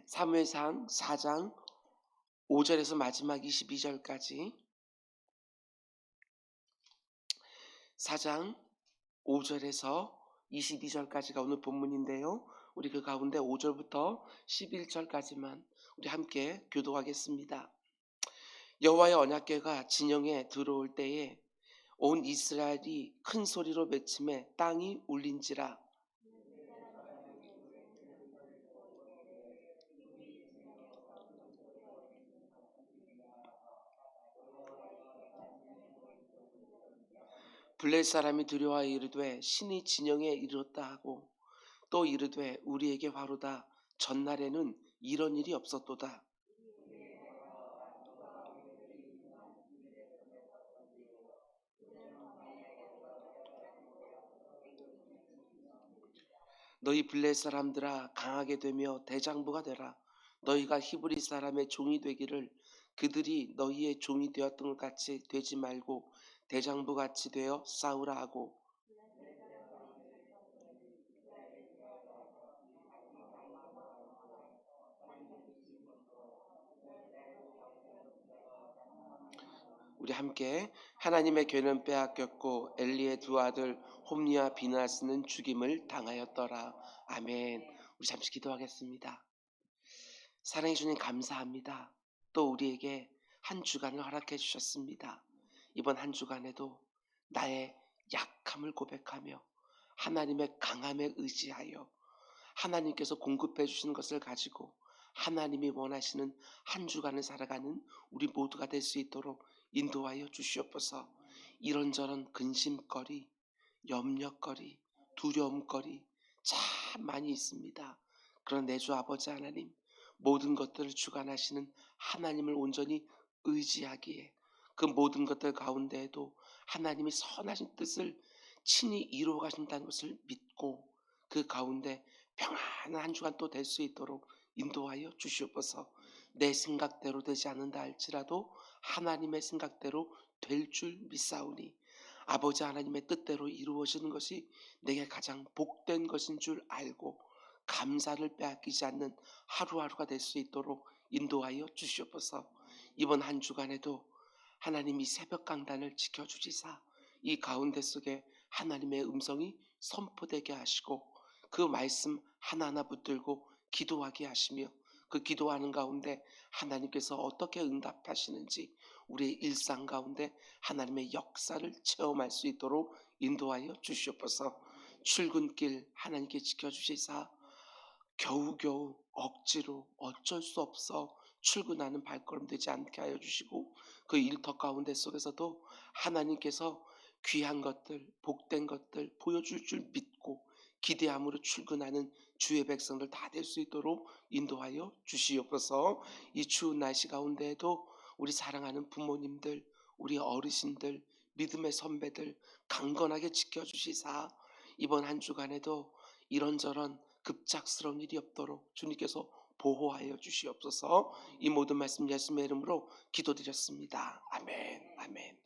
사무엘상 4장 5절에서 마지막 22절까지 4장 5절에서 22절까지가 오늘 본문인데요. 우리 그 가운데 5절부터 11절까지만 우리 함께 교도하겠습니다. 여호와의 언약궤가 진영에 들어올 때에 온 이스라엘이 큰 소리로 외치매 땅이 울린지라. 블레 사람이 두려워 이르되 신이 진영에 이르렀다 하고 또 이르되 우리에게 화로다. 전날에는 이런 일이 없었도다. 너희 블레 사람들아 강하게 되며 대장부가 되라. 너희가 히브리 사람의 종이 되기를 그들이 너희의 종이 되었던 것 같이 되지 말고 대장부 같이 되어 싸우라 하고. 우리 함께 하나님의 궤는 빼앗겼고 엘리의 두 아들 홈리와 비나스는 죽임을 당하였더라. 아멘. 우리 잠시 기도하겠습니다. 사랑해 주님 감사합니다. 또 우리에게 한 주간을 허락해 주셨습니다. 이번 한 주간에도 나의 약함을 고백하며 하나님의 강함에 의지하여 하나님께서 공급해 주시는 것을 가지고 하나님이 원하시는 한 주간을 살아가는 우리 모두가 될 수 있도록 인도하여 주시옵소서. 이런저런 근심거리, 염려거리, 두려움거리 참 많이 있습니다. 그런 내 주 아버지 하나님, 모든 것들을 주관하시는 하나님을 온전히 의지하기에 그 모든 것들 가운데에도 하나님이 선하신 뜻을 친히 이루어 가신다는 것을 믿고 그 가운데 평안한 한 주간 또 될 수 있도록 인도하여 주시옵소서. 내 생각대로 되지 않는다 할지라도 하나님의 생각대로 될 줄 믿사오니 아버지 하나님의 뜻대로 이루어지는 것이 내게 가장 복된 것인 줄 알고 감사를 빼앗기지 않는 하루하루가 될 수 있도록 인도하여 주시옵소서. 이번 한 주간에도 하나님이 새벽 강단을 지켜주시사 이 가운데 속에 하나님의 음성이 선포되게 하시고 그 말씀 하나하나 붙들고 기도하게 하시며 그 기도하는 가운데 하나님께서 어떻게 응답하시는지 우리의 일상 가운데 하나님의 역사를 체험할 수 있도록 인도하여 주시옵소서. 출근길 하나님께 지켜주시사 겨우겨우 억지로 어쩔 수 없어 출근하는 발걸음 되지 않게 하여 주시고 그 일터 가운데 속에서도 하나님께서 귀한 것들 복된 것들 보여줄 줄 믿고 기대함으로 출근하는 주의 백성들 다 될 수 있도록 인도하여 주시옵소서. 이 추운 날씨 가운데에도 우리 사랑하는 부모님들 우리 어르신들 믿음의 선배들 강건하게 지켜주시사 이번 한 주간에도 이런저런 급작스러운 일이 없도록 주님께서 보호하여 주시옵소서. 이 모든 말씀 예수님의 이름으로 기도드렸습니다. 아멘. 아멘.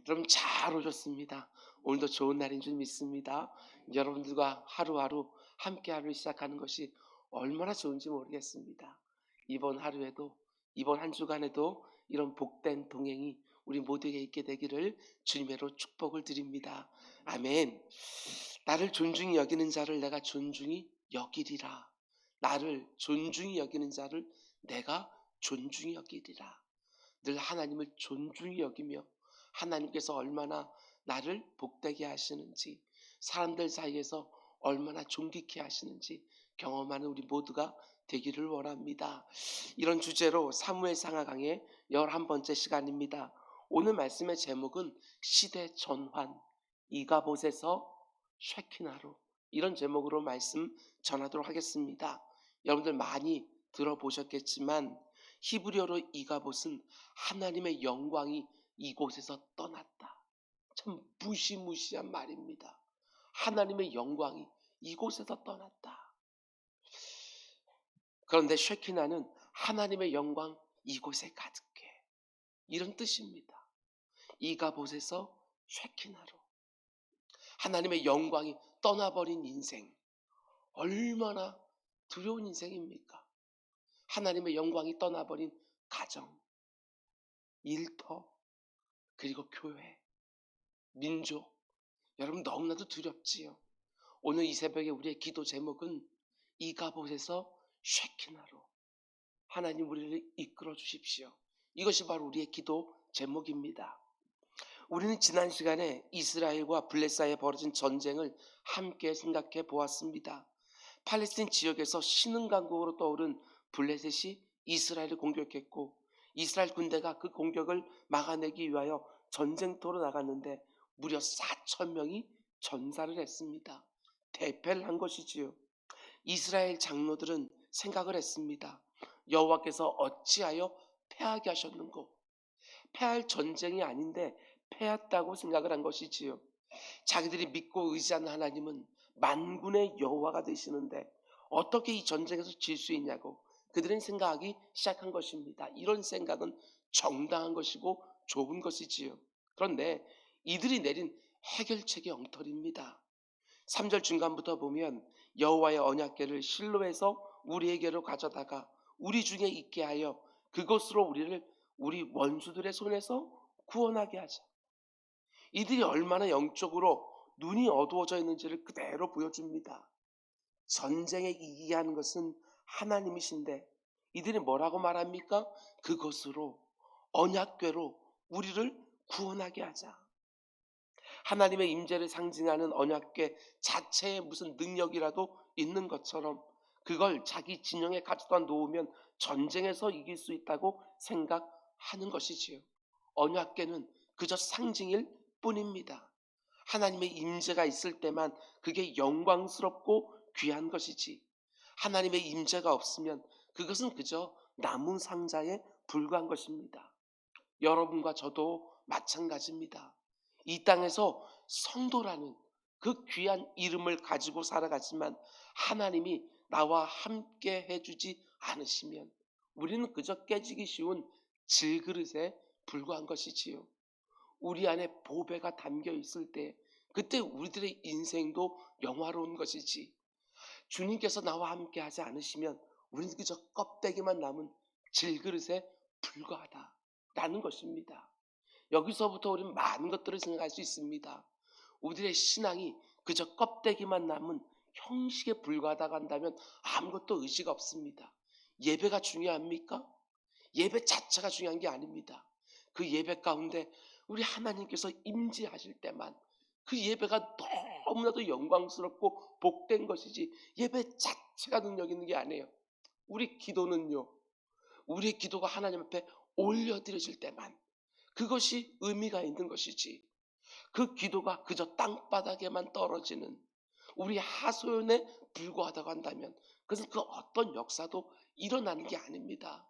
여러분 잘 오셨습니다. 오늘도 좋은 날인 줄 믿습니다. 여러분들과 하루하루 함께 하루 시작하는 것이 얼마나 좋은지 모르겠습니다. 이번 하루에도 이번 한 주간에도 이런 복된 동행이 우리 모두에게 있게 되기를 주님으로 축복을 드립니다. 아멘. 나를 존중히 여기는 자를 내가 존중히 여기리라. 나를 존중히 여기는 자를 내가 존중히 여기리라. 늘 하나님을 존중히 여기며 하나님께서 얼마나 나를 복되게 하시는지 사람들 사이에서 얼마나 존귀케 하시는지 경험하는 우리 모두가 되기를 원합니다. 이런 주제로 사무엘상 강의 11번째 시간입니다. 오늘 말씀의 제목은 시대 전환 이가봇에서 쉐키나로 이런 제목으로 말씀 전하도록 하겠습니다. 여러분들 많이 들어보셨겠지만 히브리어로 이가봇은 하나님의 영광이 이곳에서 떠났다. 참 무시무시한 말입니다. 하나님의 영광이 이곳에서 떠났다. 그런데 쉐키나는 하나님의 영광 이곳에 가득해. 이런 뜻입니다. 이가봇에서 쉐키나로. 하나님의 영광이 떠나버린 인생. 얼마나 두려운 인생입니까? 하나님의 영광이 떠나버린 가정, 일터, 그리고 교회, 민족, 여러분 너무나도 두렵지요. 오늘 이 새벽에 우리의 기도 제목은 이가봇에서 쉐키나로 하나님 우리를 이끌어 주십시오. 이것이 바로 우리의 기도 제목입니다. 우리는 지난 시간에 이스라엘과 블레 사이에 벌어진 전쟁을 함께 생각해 보았습니다. 팔레스틴 지역에서 신흥강국으로 떠오른 블레셋이 이스라엘을 공격했고, 이스라엘 군대가 그 공격을 막아내기 위하여 전쟁터로 나갔는데 무려 4천 명이 전사를 했습니다. 대패를 한 것이지요. 이스라엘 장로들은 생각을 했습니다. 여호와께서 어찌하여 패하게 하셨는고, 패할 전쟁이 아닌데 패했다고 생각을 한 것이지요. 자기들이 믿고 의지하는 하나님은 만군의 여호와가 되시는데 어떻게 이 전쟁에서 질 수 있냐고 그들은 생각하기 시작한 것입니다. 이런 생각은 정당한 것이고 좋은 것이지요. 그런데 이들이 내린 해결책이 엉터리입니다. 3절 중간부터 보면 여호와의 언약궤를 실로에서 우리에게로 가져다가 우리 중에 있게 하여 그것으로 우리를 우리 원수들의 손에서 구원하게 하자. 이들이 얼마나 영적으로 눈이 어두워져 있는지를 그대로 보여줍니다. 전쟁에 이기게 하는 것은 하나님이신데 이들이 뭐라고 말합니까? 그것으로 언약궤로 우리를 구원하게 하자. 하나님의 임재를 상징하는 언약궤 자체에 무슨 능력이라도 있는 것처럼 그걸 자기 진영에 가져다 놓으면 전쟁에서 이길 수 있다고 생각하는 것이지요. 언약궤는 그저 상징일 뿐입니다. 하나님의 임재가 있을 때만 그게 영광스럽고 귀한 것이지, 하나님의 임재가 없으면 그것은 그저 나무 상자에 불과한 것입니다. 여러분과 저도 마찬가지입니다. 이 땅에서 성도라는 그 귀한 이름을 가지고 살아가지만 하나님이 나와 함께 해주지 않으시면 우리는 그저 깨지기 쉬운 질그릇에 불과한 것이지요. 우리 안에 보배가 담겨 있을 때 그때 우리들의 인생도 영화로운 것이지, 주님께서 나와 함께 하지 않으시면 우리는 그저 껍데기만 남은 질그릇에 불과하다라는 것입니다. 여기서부터 우리는 많은 것들을 생각할 수 있습니다. 우리의 신앙이 그저 껍데기만 남은 형식에 불과하다고 한다면 아무것도 의지가 없습니다. 예배가 중요합니까? 예배 자체가 중요한 게 아닙니다. 그 예배 가운데 우리 하나님께서 임재하실 때만 그 예배가 너무나도 영광스럽고 복된 것이지 예배 자체가 능력 있는 게 아니에요. 우리 기도는요, 우리의 기도가 하나님 앞에 올려드려질 때만 그것이 의미가 있는 것이지, 그 기도가 그저 땅바닥에만 떨어지는 우리 하소연에 불과하다고 한다면 그것은 그 어떤 역사도 일어나는 게 아닙니다.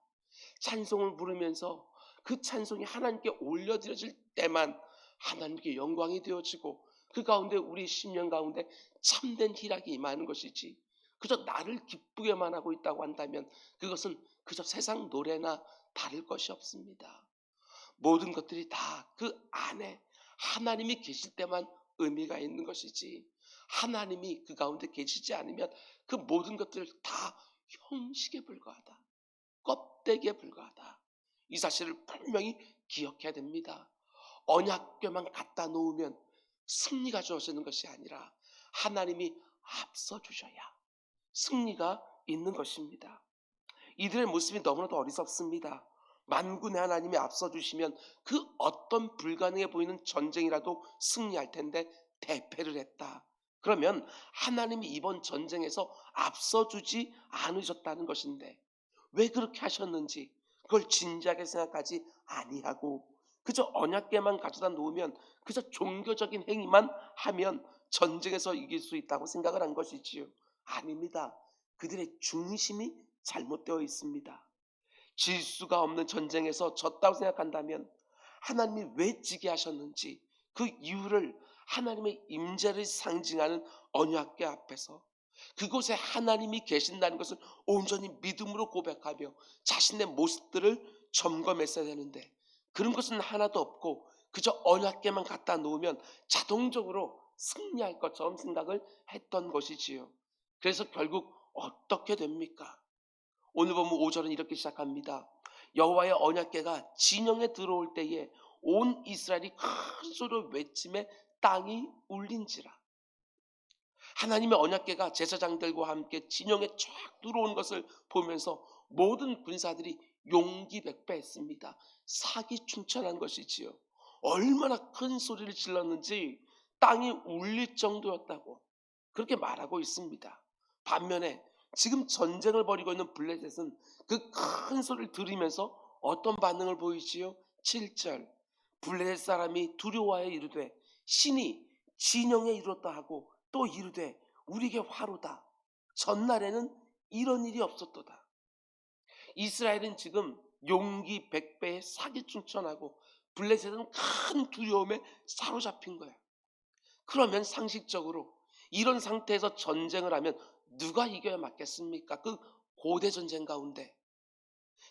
찬송을 부르면서 그 찬송이 하나님께 올려드려질 때만 하나님께 영광이 되어지고 그 가운데 우리 심령 가운데 참된 희락이 임하는 것이지, 그저 나를 기쁘게만 하고 있다고 한다면 그것은 그저 세상 노래나 다를 것이 없습니다. 모든 것들이 다 그 안에 하나님이 계실 때만 의미가 있는 것이지, 하나님이 그 가운데 계시지 않으면 그 모든 것들 다 형식에 불과하다, 껍데기에 불과하다. 이 사실을 분명히 기억해야 됩니다. 언약궤만 갖다 놓으면 승리가 주어지는 것이 아니라 하나님이 앞서 주셔야 승리가 있는 것입니다. 이들의 모습이 너무나도 어리석습니다. 만군의 하나님이 앞서 주시면 그 어떤 불가능해 보이는 전쟁이라도 승리할 텐데 대패를 했다. 그러면 하나님이 이번 전쟁에서 앞서 주지 않으셨다는 것인데 왜 그렇게 하셨는지 그걸 진지하게 생각하지 아니하고 그저 언약궤만 가져다 놓으면 그저 종교적인 행위만 하면 전쟁에서 이길 수 있다고 생각을 한 것이지요. 아닙니다. 그들의 중심이 잘못되어 있습니다. 질 수가 없는 전쟁에서 졌다고 생각한다면 하나님이 왜 지게 하셨는지 그 이유를 하나님의 임재를 상징하는 언약궤 앞에서 그곳에 하나님이 계신다는 것을 온전히 믿음으로 고백하며 자신의 모습들을 점검했어야 되는데 그런 것은 하나도 없고 그저 언약궤만 갖다 놓으면 자동적으로 승리할 것처럼 생각을 했던 것이지요. 그래서 결국 어떻게 됩니까? 오늘 보면 5절은 이렇게 시작합니다. 여호와의 언약궤가 진영에 들어올 때에 온 이스라엘이 큰 소리로 외침에 땅이 울린지라. 하나님의 언약궤가 제사장들과 함께 진영에 쫙 들어온 것을 보면서 모든 군사들이 용기백배했습니다. 사기충천한 것이지요. 얼마나 큰 소리를 질렀는지 땅이 울릴 정도였다고 그렇게 말하고 있습니다. 반면에 지금 전쟁을 벌이고 있는 블레셋은 그 큰 소리를 들으면서 어떤 반응을 보이지요? 7절 블레셋 사람이 두려워하여 이르되 신이 진영에 이뤘다 하고 또 이르되 우리에게 화로다. 전날에는 이런 일이 없었도다. 이스라엘은 지금 용기 백배에 사기충천하고 블레셋은 큰 두려움에 사로잡힌 거예요. 그러면 상식적으로 이런 상태에서 전쟁을 하면 누가 이겨야 맞겠습니까? 그 고대 전쟁 가운데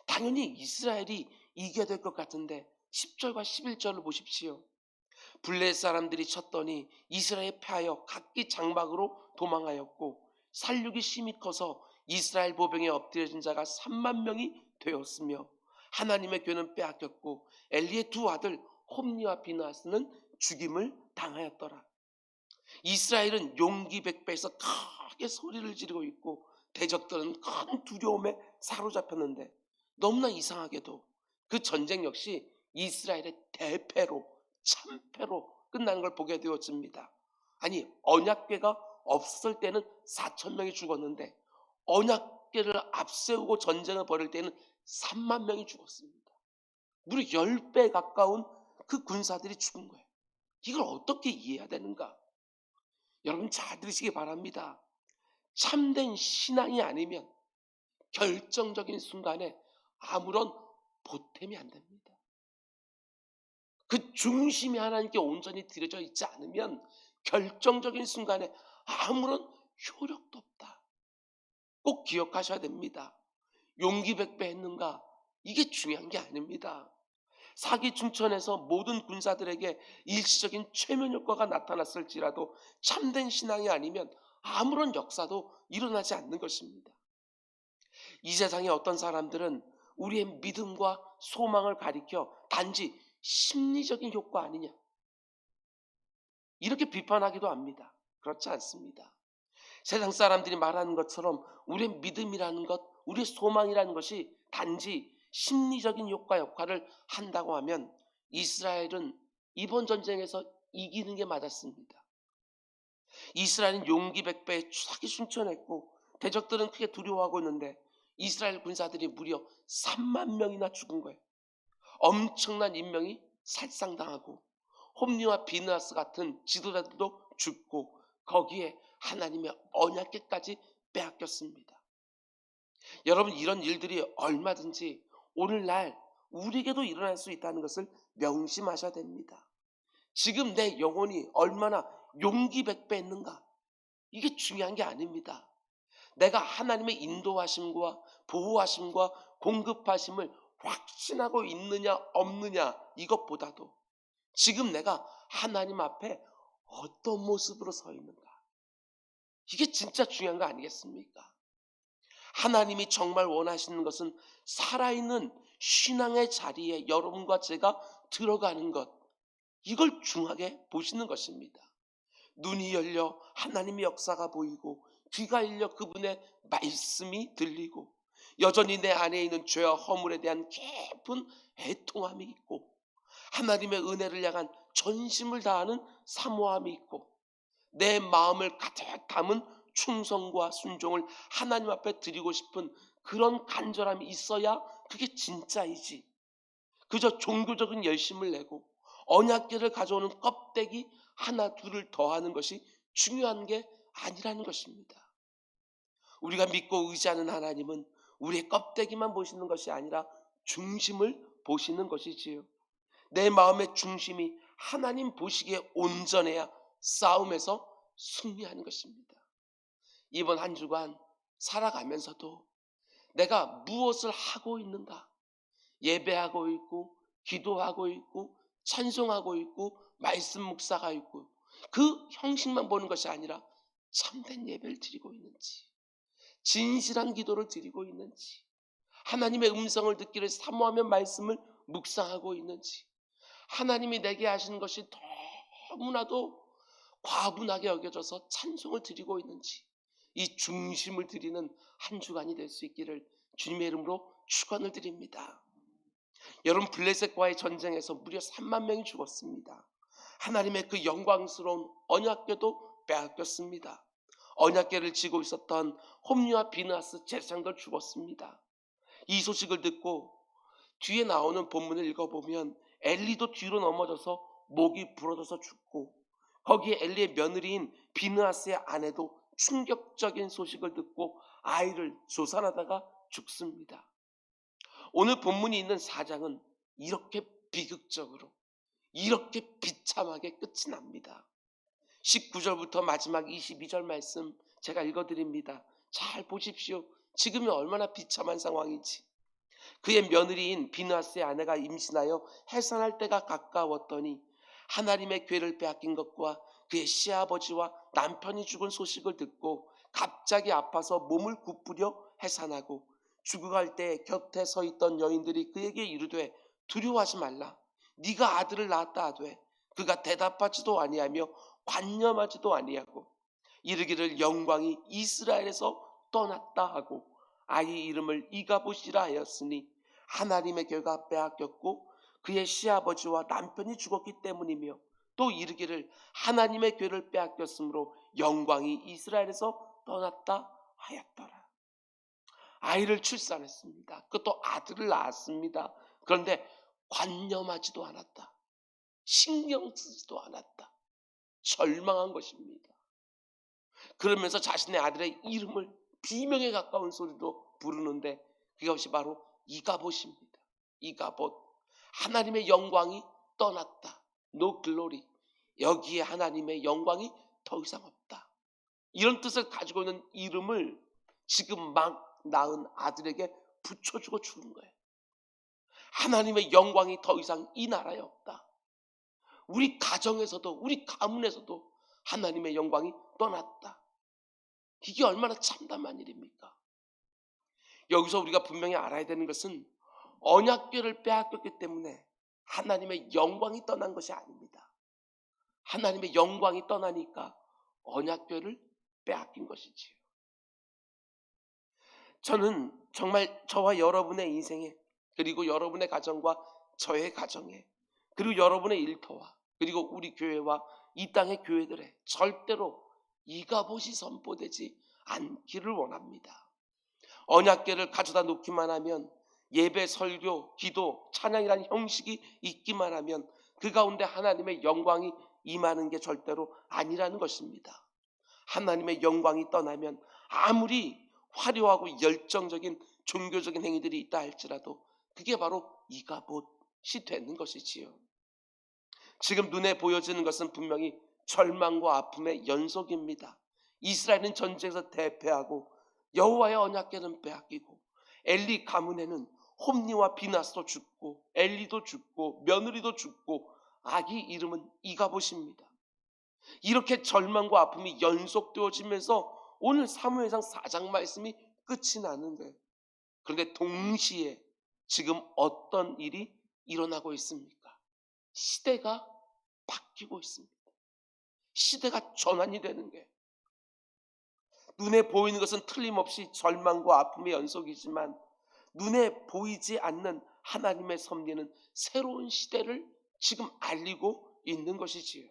당연히 이스라엘이 이겨야 될 것 같은데 10절과 11절을 보십시오. 블레셋 사람들이 쳤더니 이스라엘 패하여 각기 장막으로 도망하였고 살육이 심히 커서 이스라엘 보병에 엎드려진 자가 3만 명이 되었으며 하나님의 궤는 빼앗겼고 엘리의 두 아들 홈니와 비나스는 죽임을 당하였더라. 이스라엘은 용기 백배에서 크게 소리를 지르고 있고 대적들은 큰 두려움에 사로잡혔는데 너무나 이상하게도 그 전쟁 역시 이스라엘의 대패로 참패로 끝나는 걸 보게 되었습니다. 아니 언약궤가 없을 때는 4천 명이 죽었는데 언약궤를 앞세우고 전쟁을 벌일 때는 3만 명이 죽었습니다. 무려 10배 가까운 그 군사들이 죽은 거예요. 이걸 어떻게 이해해야 되는가? 여러분 잘 들으시기 바랍니다. 참된 신앙이 아니면 결정적인 순간에 아무런 보탬이 안 됩니다. 그 중심이 하나님께 온전히 드려져 있지 않으면 결정적인 순간에 아무런 효력도 없다. 꼭 기억하셔야 됩니다. 용기백배했는가? 이게 중요한 게 아닙니다. 사기충천에서 모든 군사들에게 일시적인 최면 효과가 나타났을지라도 참된 신앙이 아니면 아무런 역사도 일어나지 않는 것입니다. 이 세상의 어떤 사람들은 우리의 믿음과 소망을 가리켜 단지 심리적인 효과 아니냐 이렇게 비판하기도 합니다. 그렇지 않습니다. 세상 사람들이 말하는 것처럼 우리의 믿음이라는 것, 우리의 소망이라는 것이 단지 심리적인 효과 역할을 한다고 하면 이스라엘은 이번 전쟁에서 이기는 게 맞았습니다. 이스라엘은 용기 백배에 사기충천했고 대적들은 크게 두려워하고 있는데 이스라엘 군사들이 무려 3만 명이나 죽은 거예요. 엄청난 인명이 살상당하고 홈리와 비느하스 같은 지도자들도 죽고 거기에 하나님의 언약궤까지 빼앗겼습니다. 여러분 이런 일들이 얼마든지 오늘날 우리에게도 일어날 수 있다는 것을 명심하셔야 됩니다. 지금 내 영혼이 얼마나 용기백배했는가 이게 중요한 게 아닙니다. 내가 하나님의 인도하심과 보호하심과 공급하심을 확신하고 있느냐 없느냐 이것보다도 지금 내가 하나님 앞에 어떤 모습으로 서 있는가 이게 진짜 중요한 거 아니겠습니까? 하나님이 정말 원하시는 것은 살아있는 신앙의 자리에 여러분과 제가 들어가는 것 이걸 중하게 보시는 것입니다. 눈이 열려 하나님의 역사가 보이고 귀가 열려 그분의 말씀이 들리고 여전히 내 안에 있는 죄와 허물에 대한 깊은 애통함이 있고 하나님의 은혜를 향한 전심을 다하는 사모함이 있고 내 마음을 가득 담은 충성과 순종을 하나님 앞에 드리고 싶은 그런 간절함이 있어야 그게 진짜이지. 그저 종교적인 열심을 내고 언약궤를 가져오는 껍데기 하나 둘을 더하는 것이 중요한 게 아니라는 것입니다. 우리가 믿고 의지하는 하나님은 우리의 껍데기만 보시는 것이 아니라 중심을 보시는 것이지요. 내 마음의 중심이 하나님 보시기에 온전해야 싸움에서 승리하는 것입니다. 이번 한 주간 살아가면서도 내가 무엇을 하고 있는가? 예배하고 있고 기도하고 있고 찬송하고 있고 말씀 묵사가 있고 그 형식만 보는 것이 아니라 참된 예배를 드리고 있는지 진실한 기도를 드리고 있는지 하나님의 음성을 듣기를 사모하며 말씀을 묵상하고 있는지, 하나님이 내게 하시는 것이 너무나도 과분하게 여겨져서 찬송을 드리고 있는지, 이 중심을 드리는 한 주간이 될 수 있기를 주님의 이름으로 축원을 드립니다. 여러분, 블레셋과의 전쟁에서 무려 3만 명이 죽었습니다. 하나님의 그 영광스러운 언약궤도 빼앗겼습니다. 언약궤를 지고 있었던 홈리와 비느하스 제사장도 죽었습니다. 이 소식을 듣고 뒤에 나오는 본문을 읽어보면 엘리도 뒤로 넘어져서 목이 부러져서 죽고, 거기에 엘리의 며느리인 비느하스의 아내도 충격적인 소식을 듣고 아이를 조산하다가 죽습니다. 오늘 본문이 있는 4장은 이렇게 비극적으로, 이렇게 비참하게 끝이 납니다. 19절부터 마지막 22절 말씀 제가 읽어드립니다. 잘 보십시오. 지금이 얼마나 비참한 상황인지. 그의 며느리인 비느하스의 아내가 임신하여 해산할 때가 가까웠더니 하나님의 궤를 빼앗긴 것과 그의 시아버지와 남편이 죽은 소식을 듣고 갑자기 아파서 몸을 굽부려 해산하고, 죽어갈 때 곁에 서 있던 여인들이 그에게 이르되 두려워하지 말라, 네가 아들을 낳았다 하되 그가 대답하지도 아니하며 관념하지도 아니하고 이르기를 영광이 이스라엘에서 떠났다 하고 아이 이름을 이가봇이라 하였으니 하나님의 궤가 빼앗겼고 그의 시아버지와 남편이 죽었기 때문이며, 또 이르기를 하나님의 궤를 빼앗겼으므로 영광이 이스라엘에서 떠났다 하였더라. 아이를 출산했습니다. 그것도 아들을 낳았습니다. 그런데 관념하지도 않았다. 신경 쓰지도 않았다. 절망한 것입니다. 그러면서 자신의 아들의 이름을 비명에 가까운 소리로 부르는데 그것이 바로 이가봇입니다. 이가봇. 하나님의 영광이 떠났다. No glory. 여기에 하나님의 영광이 더 이상 없다. 이런 뜻을 가지고 있는 이름을 지금 막 낳은 아들에게 붙여주고 죽은 거예요. 하나님의 영광이 더 이상 이 나라에 없다. 우리 가정에서도, 우리 가문에서도 하나님의 영광이 떠났다. 이게 얼마나 참담한 일입니까? 여기서 우리가 분명히 알아야 되는 것은 언약궤를 빼앗겼기 때문에 하나님의 영광이 떠난 것이 아닙니다. 하나님의 영광이 떠나니까 언약궤를 빼앗긴 것이지요. 저는 정말 저와 여러분의 인생에, 그리고 여러분의 가정과 저의 가정에, 그리고 여러분의 일터와, 그리고 우리 교회와 이 땅의 교회들에 절대로 이가봇이 선포되지 않기를 원합니다. 언약궤를 가져다 놓기만 하면, 예배, 설교, 기도, 찬양이라는 형식이 있기만 하면 그 가운데 하나님의 영광이 임하는 게 절대로 아니라는 것입니다. 하나님의 영광이 떠나면 아무리 화려하고 열정적인 종교적인 행위들이 있다 할지라도 그게 바로 이가봇이 되는 것이지요. 지금 눈에 보여지는 것은 분명히 절망과 아픔의 연속입니다. 이스라엘은 전쟁에서 대패하고 여호와의 언약궤는 빼앗기고 엘리 가문에는 홈리와 비나스도 죽고 엘리도 죽고 며느리도 죽고 아기 이름은 이가봇입니다. 이렇게 절망과 아픔이 연속되어지면서 오늘 사무엘상 4장 말씀이 끝이 나는데, 그런데 동시에 지금 어떤 일이 일어나고 있습니까? 시대가 바뀌고 있습니다. 시대가 전환이 되는 게, 눈에 보이는 것은 틀림없이 절망과 아픔의 연속이지만 눈에 보이지 않는 하나님의 섭리는 새로운 시대를 지금 알리고 있는 것이지요.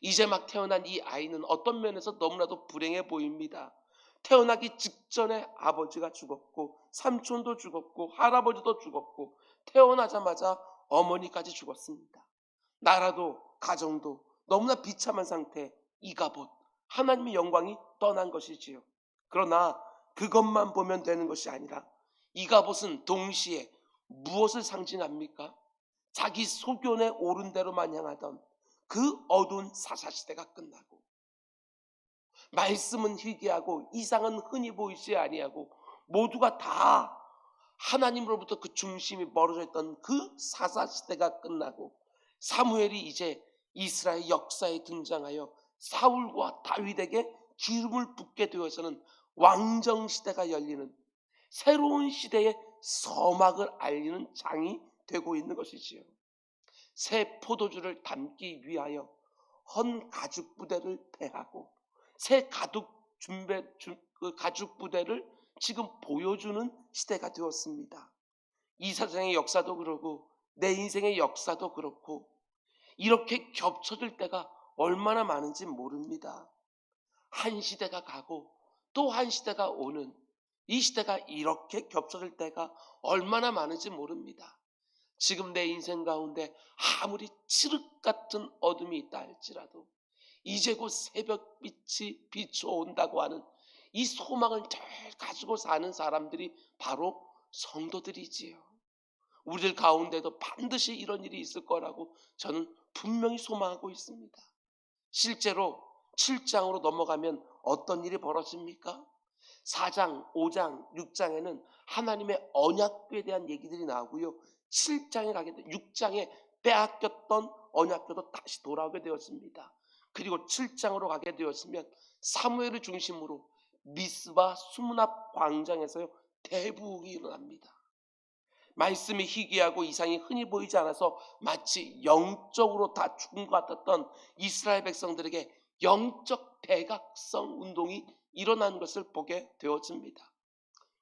이제 막 태어난 이 아이는 어떤 면에서 너무나도 불행해 보입니다. 태어나기 직전에 아버지가 죽었고 삼촌도 죽었고 할아버지도 죽었고 태어나자마자 어머니까지 죽었습니다. 나라도 가정도 너무나 비참한 상태, 이가봇, 하나님의 영광이 떠난 것이지요. 그러나 그것만 보면 되는 것이 아니라 이가봇은 동시에 무엇을 상징합니까? 자기 소견에 오른 대로만 향하던 그 어두운 사사시대가 끝나고, 말씀은 희귀하고 이상은 흔히 보이지 아니하고 모두가 다 하나님으로부터 그 중심이 멀어져 있던 그 사사시대가 끝나고 사무엘이 이제 이스라엘 역사에 등장하여 사울과 다윗에게 기름을 붓게 되어서는 왕정시대가 열리는, 새로운 시대의 서막을 알리는 장이 되고 있는 것이지요. 새 포도주를 담기 위하여 헌 가죽 부대를 배하고 새 그 가죽 부대를 지금 보여주는 시대가 되었습니다. 이 세상의 역사도 그러고 내 인생의 역사도 그렇고 이렇게 겹쳐질 때가 얼마나 많은지 모릅니다. 한 시대가 가고 또 한 시대가 오는 이 시대가 이렇게 겹쳐질 때가 얼마나 많은지 모릅니다. 지금 내 인생 가운데 아무리 칠흑 같은 어둠이 있다 할지라도 이제 곧 새벽빛이 비춰온다고 하는 이 소망을 잘 가지고 사는 사람들이 바로 성도들이지요. 우리들 가운데도 반드시 이런 일이 있을 거라고 저는 분명히 소망하고 있습니다. 실제로 7장으로 넘어가면 어떤 일이 벌어집니까? 4장, 5장, 6장에는 하나님의 언약궤에 대한 얘기들이 나오고요. 7장에 가게 돼 6장에 빼앗겼던 언약궤도 다시 돌아오게 되었습니다. 그리고 7장으로 가게 되었으면 사무엘을 중심으로 미스바 수문 앞 광장에서요 대부흥이 일어납니다. 말씀이 희귀하고 이상이 흔히 보이지 않아서 마치 영적으로 다 죽은 것 같았던 이스라엘 백성들에게 영적 대각성 운동이 일어난 것을 보게 되어집니다.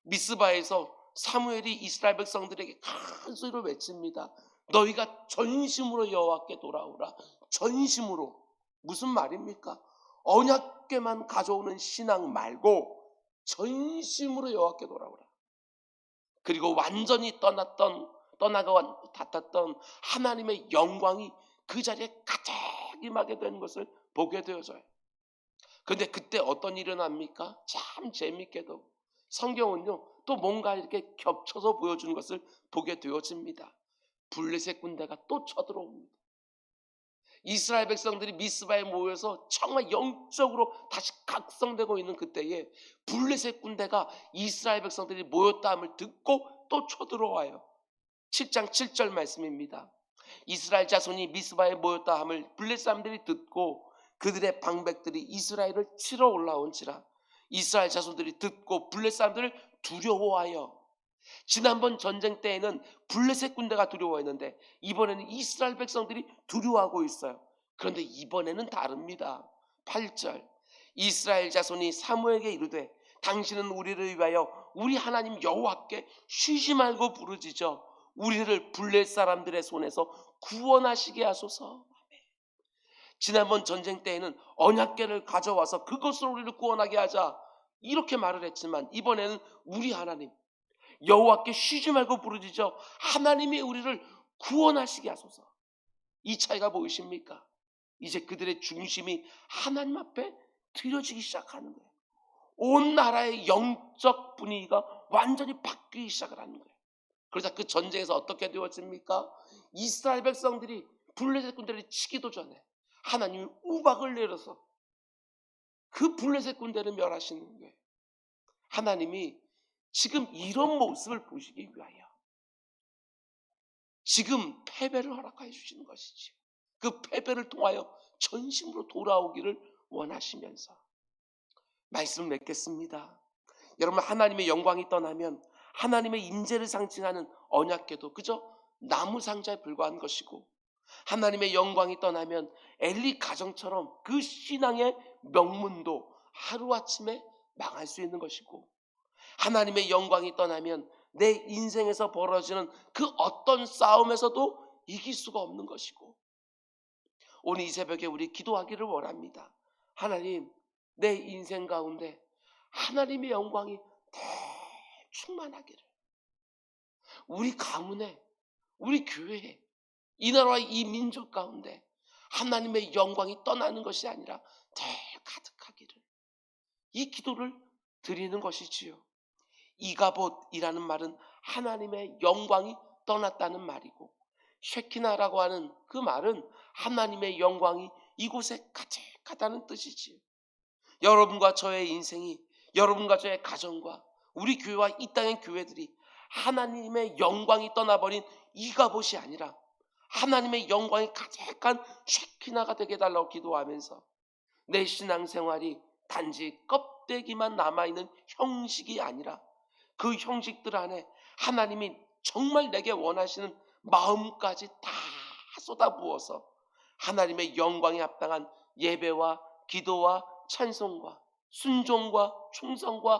미스바에서 사무엘이 이스라엘 백성들에게 큰 소리로 외칩니다. 너희가 전심으로 여호와께 돌아오라. 전심으로. 무슨 말입니까? 언약궤만 가져오는 신앙 말고 전심으로 여호와께 돌아오라. 그리고 완전히 떠나고 닿았던 하나님의 영광이 그 자리에 가득 임하게 된 것을 보게 되어져요. 그런데 그때 어떤 일이 일어납니까? 참 재밌게도 성경은요 또 뭔가 이렇게 겹쳐서 보여주는 것을 보게 되어집니다. 블레셋 군대가 또 쳐들어옵니다. 이스라엘 백성들이 미스바에 모여서 정말 영적으로 다시 각성되고 있는 그때에 블레셋 군대가 이스라엘 백성들이 모였다함을 듣고 또 쳐들어와요. 7장 7절 말씀입니다. 이스라엘 자손이 미스바에 모였다함을 블레셋 사람들이 듣고 그들의 방백들이 이스라엘을 치러 올라온지라. 이스라엘 자손들이 듣고 블레셋 사람들을 두려워하여. 지난번 전쟁 때에는 블레셋 군대가 두려워했는데 이번에는 이스라엘 백성들이 두려워하고 있어요. 그런데 이번에는 다릅니다. 8절 이스라엘 자손이 사무엘에게 이르되 당신은 우리를 위하여 우리 하나님 여호와께 쉬지 말고 부르짖어 우리를 블레셋 사람들의 손에서 구원하시게 하소서. 지난번 전쟁 때에는 언약궤를 가져와서 그것으로 우리를 구원하게 하자 이렇게 말을 했지만 이번에는 우리 하나님 여호와께 쉬지 말고 부르짖어 하나님이 우리를 구원하시게 하소서. 이 차이가 보이십니까? 이제 그들의 중심이 하나님 앞에 드려지기 시작하는 거예요. 온 나라의 영적 분위기가 완전히 바뀌기 시작을 하는 거예요. 그러자 그 전쟁에서 어떻게 되었습니까? 이스라엘 백성들이 블레셋 군대를 치기도 전에 하나님이 우박을 내려서 그 블레셋 군대를 멸하시는 거예요. 하나님이 지금 이런 모습을 보시기 위하여 지금 패배를 허락하여 주시는 것이지요. 그 패배를 통하여 전심으로 돌아오기를 원하시면서 말씀 맺겠습니다. 여러분 하나님의 영광이 떠나면 하나님의 임재를 상징하는 언약궤도 그저 나무 상자에 불과한 것이고 하나님의 영광이 떠나면 엘리 가정처럼 그 신앙의 명문도 하루아침에 망할 수 있는 것이고 하나님의 영광이 떠나면 내 인생에서 벌어지는 그 어떤 싸움에서도 이길 수가 없는 것이고 오늘 이 새벽에 우리 기도하기를 원합니다. 하나님 내 인생 가운데 하나님의 영광이 충만하기를 우리 가문에 우리 교회에 이 나라와 이 민족 가운데 하나님의 영광이 떠나는 것이 아니라 가득하기를 이 기도를 드리는 것이지요. 이가봇이라는 말은 하나님의 영광이 떠났다는 말이고 쉐키나라고 하는 그 말은 하나님의 영광이 이곳에 가득하다는 뜻이지요. 여러분과 저의 인생이 여러분과 저의 가정과 우리 교회와 이 땅의 교회들이 하나님의 영광이 떠나버린 이가봇이 아니라 하나님의 영광이 가득한 쉐키나가 되게 해달라고 기도하면서 내 신앙생활이 단지 껍데기만 남아있는 형식이 아니라 그 형식들 안에 하나님이 정말 내게 원하시는 마음까지 다 쏟아부어서 하나님의 영광에 합당한 예배와 기도와 찬송과 순종과 충성과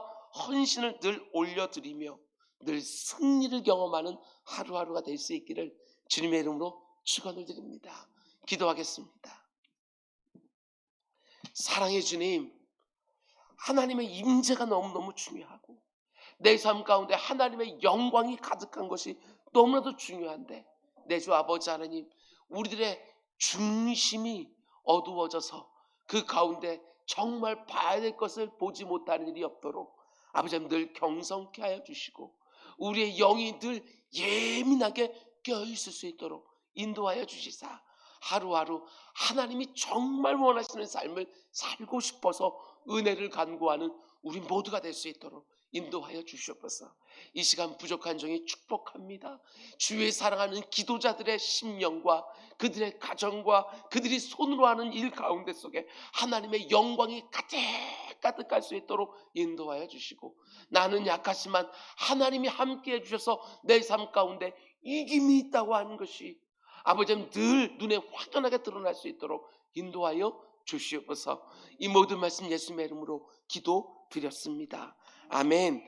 헌신을 늘 올려드리며 늘 승리를 경험하는 하루하루가 될 수 있기를 주님의 이름으로 축원을 드립니다. 기도하겠습니다. 사랑의 주님, 하나님의 임재가 너무너무 중요하고 내 삶 가운데 하나님의 영광이 가득한 것이 너무나도 중요한데 내 주 아버지 하나님, 우리들의 중심이 어두워져서 그 가운데 정말 봐야 될 것을 보지 못하는 일이 없도록 아버지 하나님 늘 경성케 하여 주시고 우리의 영이 늘 예민하게 껴있을 수 있도록 인도하여 주시사 하루하루 하나님이 정말 원하시는 삶을 살고 싶어서 은혜를 간구하는 우리 모두가 될 수 있도록 인도하여 주시옵소서. 이 시간 부족한 종이 축복합니다. 주의 사랑하는 기도자들의 심령과 그들의 가정과 그들이 손으로 하는 일 가운데 속에 하나님의 영광이 가득가득할 수 있도록 인도하여 주시고 나는 약하지만 하나님이 함께해 주셔서 내 삶 가운데 이김이 있다고 하는 것이 아버지는 늘 눈에 확연하게 드러날 수 있도록 인도하여 주시옵소서. 이 모든 말씀 예수님의 이름으로 기도드렸습니다. 아멘.